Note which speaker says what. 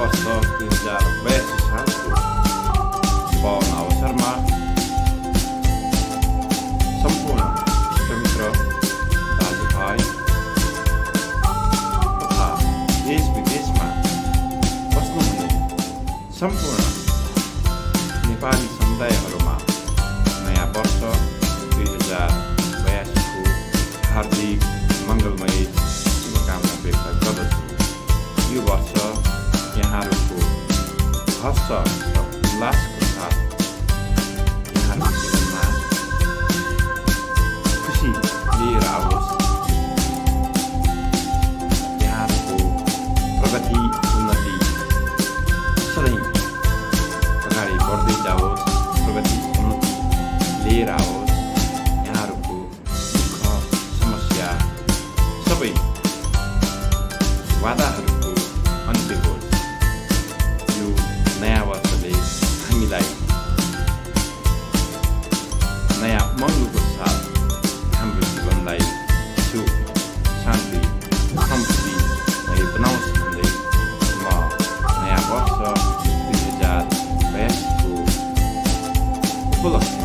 Speaker 1: वर्ष 2082 सालको पावन अवसरमा सम्पूर्ण इष्टमित्र दाजुभाइ तथा देश विदेशमा बस्नुहुने सम्पूर्ण नेपाली समुदायहरूमा नयाँ वर्ष 2082 को हार्दिक मङ्गलमय शुभकामना व्यक्त गर्दछु। यो वर्ष यहाँहरूको हर्ष र उल्लासको साथ यहाँहरूको जीवनमा खुसी लिएर आओस्। यहाँहरूको प्रगति उन्नति सधैँ अगाडि बढ्दै जाओस्, प्रगति उन्नति लिएर आओस्। यहाँहरूको दुःख समस्या सबै वादाहरूको अन्त्य होस्। यो नयाँ वर्षले हामीलाई नयाँ उमङ्गको साथ हाम्रो जीवनलाई सुख शान्ति समृद्धिमय बनाओस् भन्दै म नयाँ वर्ष 2082 को उपलक्ष्य